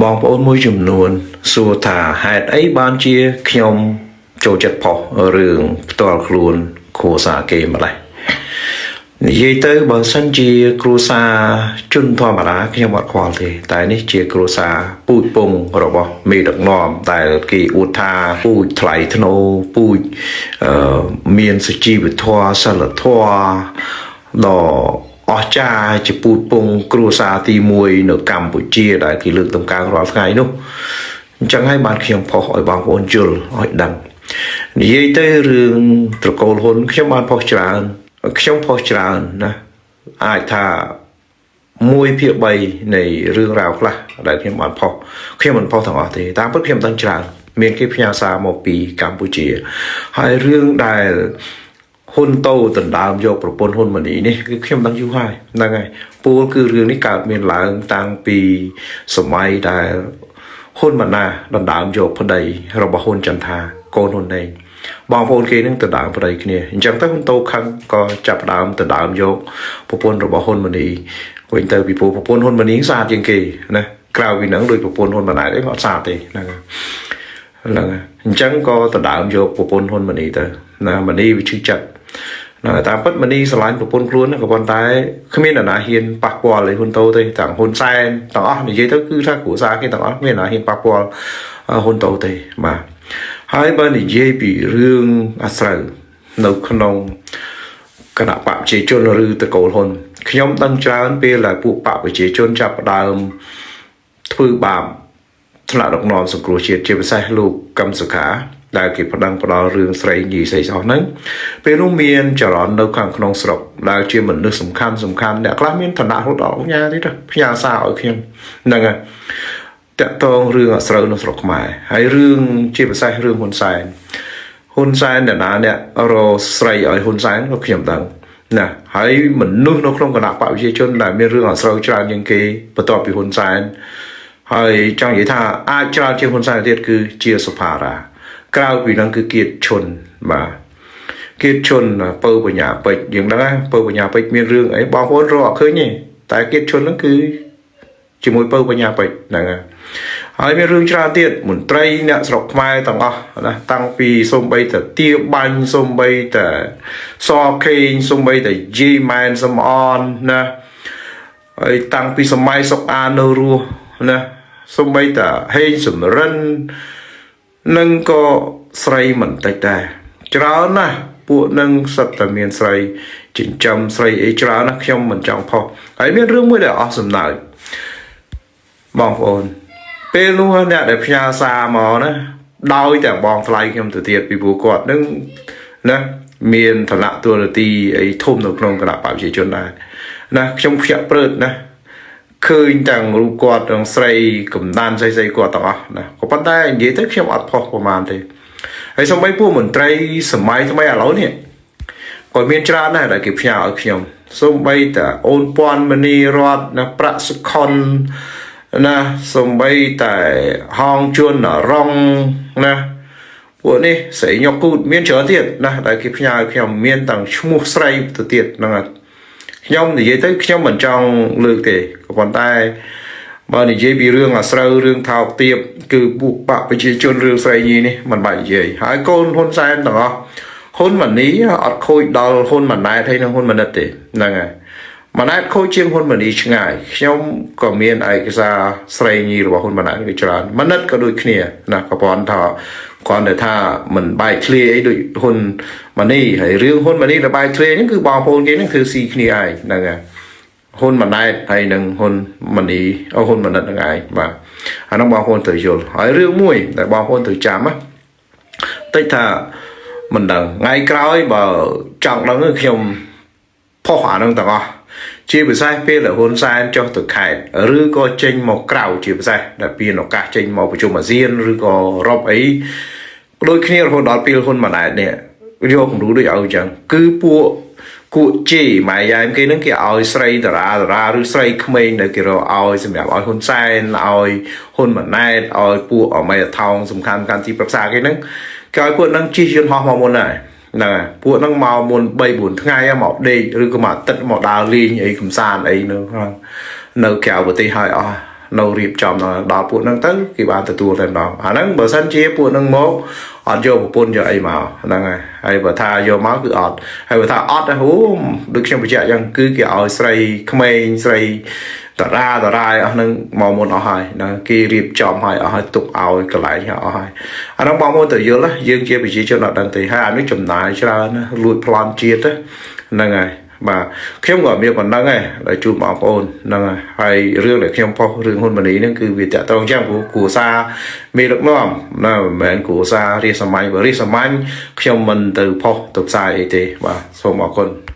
បងប្អូនមួយចំនួនសួរថាហេតុអីបានជាខ្ញុំចូលចិត្តផុសរឿងផ្ទាល់ខ្លួនគ្រួសារគេម្ល៉េះនិយាយទៅបើសិនជាគ្រួសារជនធម្មតាខ្ញុំអត់ខ្វល់ទេតែនេះជាគ្រួសារពូជពងរបស់មេដឹកនាំតែគេអួតថាពូជថ្លៃធ្នូពូជមានសុជីវធម៌សិលធម៌ដ៏អស្ចារ្យជាពូជពងគ្រួសារទី1នៅកម្ពុជាដែលគេលើកតម្កើងរាល់ថ្ងៃនោះអញ្ចឹងហើយបានខ្ញុំផុសឲ្យបងប្អូនយល់ឲ្យដឹងនិយាយទៅរឿងត្រកូលហ៊ុនខ្ញុំបានផុសច្រើនខ្ញុំផុសច្រើនណាអាចថា1/3នៃរឿងរ៉ាវខ្លះដែលខ្ញុំបានផុសខ្ញុំមិនផុសទាំងអស់ទេតាមពិតខ្ញុំដឹងច្រើនមានគេផ្ញើសារមកពីកម្ពុជាហើយរឿងដែលហ៊ុនតូដណ្ដើមយកប្រពន្ធហ៊ុនម៉ាណីនេះគឺខ្ញុំដឹងយូរហើយហ្នឹងហើយពូលគឺរឿងនេះកើតមានឡើងតាំងពីសម័យដែលហ៊ុនម៉ាណែតដណ្ដើមយកប្តីរបស់ហ៊ុនចន្ទថាកូនហ៊ុនណេងបងប្អូនគេនឹងដណ្ដើមប្តីគ្នាអញ្ចឹងទៅហ៊ុនតូខឹងក៏ចាប់ផ្ដើមដណ្ដើមយកប្រពន្ធរបស់ហ៊ុនម៉ាណីវិញទៅពីប្រពន្ធហ៊ុនម៉ាណីស្អាតជាងគេណាក្រៅពីហ្នឹងដោយប្រពន្ធហ៊ុនម៉ាណែតអត់ស្អាតទេហ្នឹងហើយអញ្ចឹងក៏ដណ្ដើមយកប្រពន្ធហ៊ុនម៉ាណីទៅណាម៉ាណីវាឈឺចិត្តតាមពិតម៉ាណីស្រឡាញ់ប្រពន្ធខ្លួនក៏ប៉ុន្តែគ្មានអ្នកណាហ៊ានប៉ះពាល់ឲ្យហ៊ុនតូទេទាំងហ៊ុនសែនទាំងអស់និយាយទៅគឺថាគ្រួសារគេទាំងអស់គ្មានអ្នកណាហ៊ានប៉ះពាល់ហ៊ុនតូទេបាទហើយបើនិយាយពីរឿងអាស្រូវនៅក្នុងគណៈបកប្រជាជនឬតកូលហ៊ុនខ្ញុំដឹងច្រើនពេលដែលពួកបកប្រជាជនចាប់ផ្ដើមធ្វើបាបថ្នាក់ដឹកនាំសង្គ្រោះជាតិជាពិសេសលោកកឹមសុខាដែលគេផ្ដល់រឿងស្រីញីស្អីសោះហ្នឹងពេលនោះមានចរន្តនៅខាងក្នុងស្រុកដែលជាមនុស្សសំខាន់អ្នកខ្លះមានឋានៈរហូតដល់ញ៉ាទៀតផ្ញើសារឲ្យខ្ញុំហ្នឹងហើយតាក់ទងរឿងអាស្រូវនៅស្រុកខ្មែរហើយរឿងជាពិសេសរឿងហ៊ុនសែនអ្នកណាអ្នករកស្រីឲ្យហ៊ុនសែនក៏ខ្ញុំដឹងណាហើយមនុស្សនៅក្នុងគណៈបកប្រជាជនដែលមានរឿងអាស្រូវច្រើនជាងគេបន្ទាប់ពីហ៊ុនសែនហើយចង់និយាយថាអាចច្រើនជាងហ៊ុនសែនទៀតគឺជាសុផារ៉ាក្រៅពីហ្នឹងគឺគៀតឈុនបាទគៀតឈុនពៅបញ្ញាពេជ្រយើងដឹងពៅបញ្ញាពេជ្រមានរឿងអីបងប្អូនរកអត់ឃើញទេតែគៀតឈុនហ្នឹងគឺជាមួយពៅបញ្ញាពេជ្រហ្នឹងហើយមានរឿងច្រើនទៀតមន្ត្រីអ្នកស្រុកខ្មែរទាំងអស់ណាតាំងពីសំបីតទាបាញ់សំបីតសខេងសំបីតយីម៉ែនសំអនណាហើយតាំងពីសម័យសុកអានៅរស់ណាសំបីតហេងសំរិននឹងក៏ស្រីមិនតិចដែរច្រើនណាស់ពួកនឹងសិតតែមានស្រីចិញ្ចឹមស្រីអីច្រើនណាស់ខ្ញុំមិនចង់ផុសហើយមានរឿងមួយដែលអស់សំណើចបងប្អូនពេលនោះអ្នកដែលផ្ញើសារមកណាដោយតែបងថ្លៃខ្ញុំទៅទៀតពីព្រោះគាត់នឹងណាមានឋានៈទូរទីអីធំនៅក្នុងគណៈបព្វជិជនដែរណាខ្ញុំភ្ញាក់ព្រឹកណាឃើញទាំងរូបគាត់ទាំងស្រីកំដានស្អីគាត់ទាំងអស់ណាក៏ប៉ុន្តែនិយាយទៅខ្ញុំអត់ផុសប្រហែលទេហើយសូម្បីពួកមន្ត្រីសម័យថ្មីឥឡូវនេះគាត់មានច្រើនដែរដែលគេផ្ញើឲ្យខ្ញុំសូម្បីតែអូនពាន់មនីរតណាប្រាក់សុខុនណាសូម្បីតែហងជួនរងណាពួកនេះស្រីញ៉ុកគូតមានច្រើនទៀតណាដែលគេផ្ញើឲ្យខ្ញុំមានទាំងឈ្មោះស្រីទៅទៀតហ្នឹងខ្ញុំនិយាយទៅខ្ញុំមិនចង់លើកទេក៏ប៉ុន្តែបើនិយាយពីរឿងអាស្រូវរឿងថោកទាបគឺពួកបកប្រជាជនរឿងស្រីញីនេះមិនបាច់និយាយហើយកូនហ៊ុនសែនទាំងអស់ហ៊ុនម៉ាណីអត់ខូចដល់ហ៊ុនម៉ាណែតហើយនឹងហ៊ុនម៉ាណិតទេហ្នឹងហើយម៉ាណែតខូចជាងហ៊ុនម៉ាណីឆ្ងាយខ្ញុំក៏មានឯកសារស្រីញីរបស់ហ៊ុនម៉ាណែតគឺច្រើនម៉ាណិតក៏ដូចគ្នាណាក៏ប៉ុន្តែគាត់តែថាមិនបែកធ្លាយអីដូចហ៊ុនម៉ាណីហើយរឿងហ៊ុនម៉ាណីដែលបែកធ្លាយហ្នឹងគឺបងប្អូនគេហ្នឹងធ្វើស៊ីគ្នាឯងហ្នឹងហើយហ៊ុនម៉ាណែតហើយនឹងហ៊ុនម៉ាណីហ៊ុនម៉ាណិតហ្នឹងឯងបាទអានោះបងប្អូនត្រូវយល់ហើយរឿងមួយដែលបងប្អូនត្រូវចាំណាតិចថាមិនដឹងថ្ងៃក្រោយបើចង់ដឹងខ្ញុំផុសអានោះទាំងអស់ជាពិសេសពេលដែលហ៊ុនសែនចុះទៅខេត្តឬក៏ចេញមកក្រៅជាពិសេសដែលមានឱកាសចេញមកប្រជុំអាស៊ានឬក៏អឺរ៉ុបអីដូចគ្នារហូតដល់ពេលហ៊ុនម៉ាណែតនេះយកគំរូដូចឲ្យអញ្ចឹងគឺពួកគួជេម៉ែយ៉ែមគេនឹងគេឲ្យស្រីតារាឬស្រីក្មេងដែលគេរកឲ្យសម្រាប់ឲ្យហ៊ុនសែនឲ្យហ៊ុនម៉ាណែតឲ្យពួកអមេថោងសំខាន់ទីប្រឹក្សាគេនឹងគេឲ្យពួកនឹងជិះយន្តហោះមកមុនដែរហ្នឹងហើយពួកហ្នឹងមកមុន 3-4 ថ្ងៃមកដេកឬក៏មកទឹកមកដើរលេងអីកំសាន្តអីនៅក្រៅប្រទេសហើយអស់ នៅរៀបចំដល់ពួកហ្នឹងទៅគេបានទទួលតែម្ដងអាហ្នឹងបើសិនជាពួកហ្នឹងមកអត់យកប្រពន្ធយកអីមកហ្នឹងហើយបើថាយកមកគឺអត់ហើយបើថាអត់ហូដូចខ្ញុំបញ្ជាក់យ៉ាងគឺគេឲ្យស្រីក្មេងស្រីតារាអស់ហ្នឹងមកមុនអស់ហើយហ្នឹងគេរៀបចំឲ្យអស់ហើយទុកឲ្យកន្លែងអស់ហើយអាហ្នឹងបងប្អូនទៅយល់ណាយើងជាប្រជាជនអត់ដឹងទេហើយអានេះចំណាយច្រើនណាលួចប្លន់ជាតិហ្នឹងហើយបាទខ្ញុំក៏មានប៉ុណ្្នឹងដែរដែលជួបបងប្អូនហ្នឹងហើយរឿងដែលខ្ញុំផុសរឿងហ៊ុនម៉ាណីហ្នឹងគឺវាតាក់ទងចឹងព្រោះគ្រួសារមានដឹកនាំណាមិនមែនគ្រួសាររាជសម្ាញ់បើរាជសម្ាញ់ខ្ញុំមិនទៅផុសទៅផ្សាយអីទេបាទសូមអរគុណ